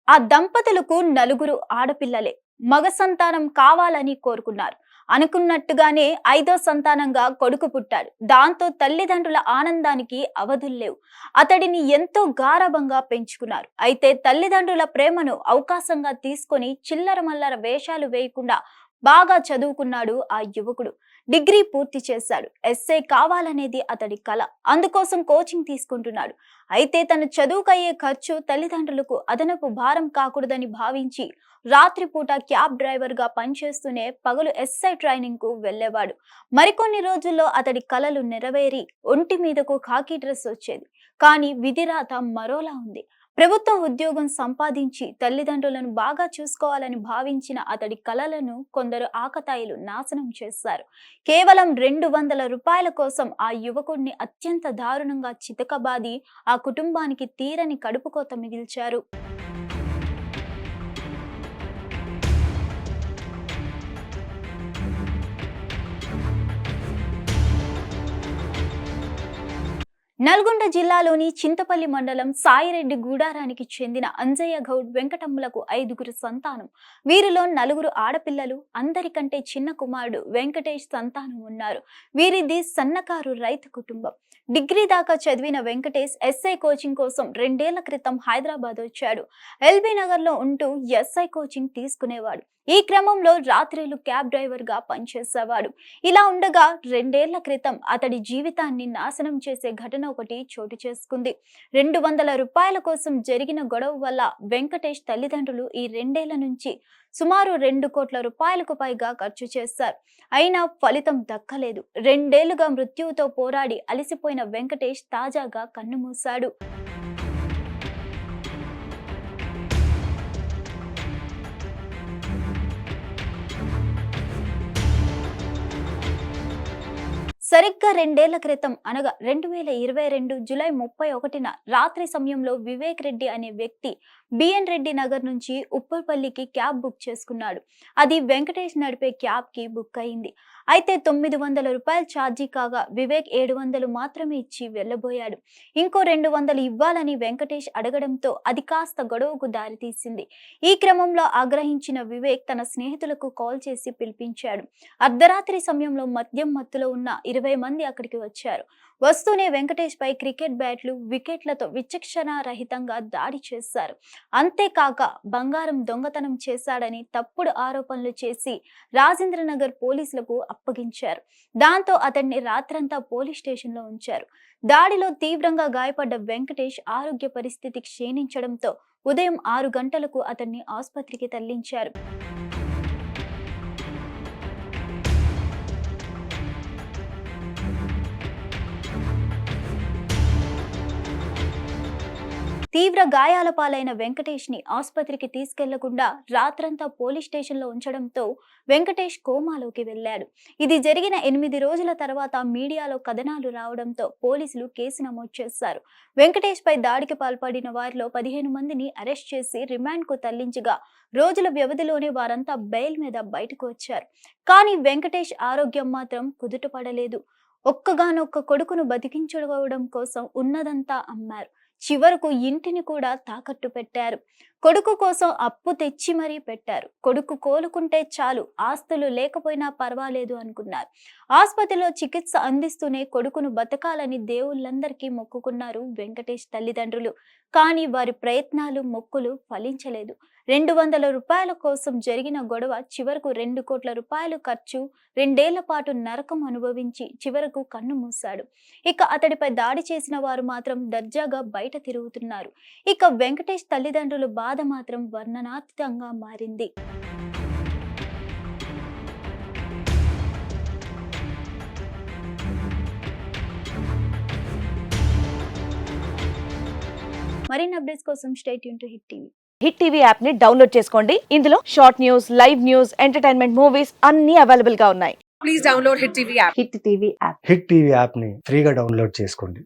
ఆ దంపతులకు నలుగురు ఆడపిల్లలే. మగ సంతానం కావాలని కోరుకున్నారు. అనుకున్నట్టుగానే 5వ సంతానంగా కొడుకు పుట్టాడు. దాంతో తల్లిదండ్రుల ఆనందానికి అవధుల్లేవు. అతడిని ఎంతో గారాబంగా పెంచుకున్నారు. అయితే తల్లిదండ్రుల ప్రేమను అవకాశంగా తీసుకొని చిల్లర మల్లర వేషాలు వేయకుండా బాగా చదువుకున్నాడు ఆ యువకుడు. డిగ్రీ పూర్తి చేశాడు. ఎస్ఐ కావాలనేది అతడి కల. అందుకోసం కోచింగ్ తీసుకుంటున్నాడు. అయితే తన చదువుకయ్యే ఖర్చు తల్లిదండ్రులకు అదనపు భారం కాకూడదని భావించి రాత్రిపూట క్యాబ్ డ్రైవర్ గా పనిచేస్తూనే పగలు ఎస్ఐ ట్రైనింగ్ కు వెళ్లేవాడు. మరికొన్ని రోజుల్లో అతడి కలలు నెరవేరి ఒంటి మీదకు ఖాకీ డ్రెస్ వచ్చేది. కానీ విధిరాత మరోలా ఉంది. ప్రభుత్వ ఉద్యోగం సంపాదించి తల్లిదండ్రులను బాగా చూసుకోవాలని భావించిన అతడి కలలను కొందరు ఆకతాయిలు నాశనం చేశారు. కేవలం 200 రూపాయల కోసం ఆ యువకుడిని అత్యంత దారుణంగా చితకబాది ఆ కుటుంబానికి తీరని కడుపుకోత మిగిల్చారు. నల్గొండ జిల్లాలోని చింతపల్లి మండలం సాయిరెడ్డి గూడారానికి చెందిన అంజయ్య గౌడ్ వెంకటమ్మలకు 5గురు సంతానం. వీరిలో 4 ఆడపిల్లలు. అందరికంటే చిన్న కుమారుడు వెంకటేష్ సంతానం ఉన్నారు. వీరిది సన్నకారు రైతు కుటుంబం. డిగ్రీ దాకా చదివిన వెంకటేష్ ఎస్ఐ కోచింగ్ కోసం 2 ఏళ్ల క్రితం హైదరాబాద్ వచ్చాడు. ఎల్బీ నగర్ లో ఉంటూ ఎస్ఐ కోచింగ్ తీసుకునేవాడు. ఈ క్రమంలో రాత్రిలు క్యాబ్ డ్రైవర్ గా పనిచేసేవాడు. ఇలా ఉండగా 2 ఏళ్ల క్రితం అతడి జీవితాన్ని నాశనం చేసే ఘటన ఒకటి చోటు చేసుకుంది. 200 రూపాయల కోసం జరిగిన గొడవ వల్ల వెంకటేష్ తల్లిదండ్రులు ఈ 2 ఏళ్ల నుంచి సుమారు 2 కోట్ల రూపాయలకు పైగా ఖర్చు చేశారు. అయినా ఫలితం దక్కలేదు. 2 ఏళ్లుగా మృత్యువుతో పోరాడి అలసిపోయిన వెంకటేష్ తాజాగా కన్నుమూశాడు. సరిగ్గా 2 ఏళ్ల క్రితం అనగా 2022 జూలై 31న రాత్రి సమయంలో వివేక్ రెడ్డి అనే వ్యక్తి బిఎన్ రెడ్డి నగర్ నుంచి ఉప్పర్పల్లికి క్యాబ్ బుక్ చేసుకున్నాడు. అది వెంకటేష్ నడిపే క్యాబ్ కి బుక్ అయింది. అయితే 900 రూపాయలు ఛార్జీ కాగా వివేక్ 700 మాత్రమే ఇచ్చి వెళ్లబోయాడు. ఇంకో 200 ఇవ్వాలని వెంకటేష్ అడగడంతో అది కాస్త గొడవకు దారితీసింది. ఈ క్రమంలో ఆగ్రహించిన వివేక్ తన స్నేహితులకు కాల్ చేసి పిలిపించాడు. అర్ధరాత్రి సమయంలో మద్యం మత్తులో ఉన్న 20 మంది అక్కడికి వచ్చారు. వస్తూనే వెంకటేష్ పై క్రికెట్ బ్యాట్లు, వికెట్లతో విచక్షణ రహితంగా దాడి చేశారు. అంతేకాక బంగారం దొంగతనం చేశాడని తప్పుడు ఆరోపణలు చేసి రాజేంద్రనగర్ పోలీసులకు అప్పగించారు. దాంతో అతన్ని రాత్రంతా పోలీస్ స్టేషన్లో ఉంచారు. దాడిలో తీవ్రంగా గాయపడ్డ వెంకటేష్ ఆరోగ్య పరిస్థితి క్షీణించడంతో ఉదయం 6 గంటలకు అతన్ని ఆసుపత్రికి తరలించారు. తీవ్ర గాయాల పాలైన వెంకటేష్ ని ఆసుపత్రికి తీసుకెళ్లకుండా రాత్రంతా పోలీస్ స్టేషన్ లో ఉంచడంతో వెంకటేష్ కోమాలోకి వెళ్లాడు. ఇది జరిగిన 8 రోజుల తర్వాత మీడియాలో కథనాలు రావడంతో పోలీసులు కేసు నమోదు చేశారు. వెంకటేష్ పై దాడికి పాల్పడిన వారిలో 15 మందిని అరెస్ట్ చేసి రిమాండ్ కు తరలించగా రోజుల వ్యవధిలోనే వారంతా బెయిల్ మీద బయటకు వచ్చారు. కానీ వెంకటేష్ ఆరోగ్యం మాత్రం కుదుటపడలేదు. ఒక్కగానొక్క కొడుకును బతికించుకోవడం కోసం ఉన్నదంతా అమ్మారు. చివరకు ఇంటిని కూడా తాకట్టు పెట్టారు. కొడుకు కోసం అప్పు తెచ్చి మరీ పెట్టారు. కొడుకు కోలుకుంటే చాలు, ఆస్తులు లేకపోయినా పర్వాలేదు అనుకున్నారు. ఆసుపత్రిలో చికిత్స అందిస్తూనే కొడుకును బతకాలని దేవుళ్ళందరికీ మొక్కుకున్నారు వెంకటేష్ తల్లిదండ్రులు. కానీ వారి ప్రయత్నాలు, మొక్కులు ఫలించలేదు. 200 రూపాయల కోసం జరిగిన గొడవ చివరకు 2 కోట్ల రూపాయలు ఖర్చు, 2 ఏళ్ల పాటు నరకం అనుభవించి చివరకు కన్ను మూశాడు. ఇక అతడిపై దాడి చేసిన వారు మాత్రం దర్జాగా బయట తిరుగుతున్నారు. ఇక వెంకటేష్ తల్లిదండ్రుల బాధ మాత్రం వర్ణనాతీతంగా మారింది. మరిన్ని అప్డేట్స్ కోసం stay tune to hit TV. Hit TV app ని డౌన్లోడ్ చేసుకోండి. ఇందులో short news, live news, entertainment movies అన్ని అవైలబుల్ గా ఉన్నాయి. Please download Hit TV app. Hit TV app. Hit TV యాప్ని ఫ్రీగా డౌన్లోడ్ చేసుకోండి.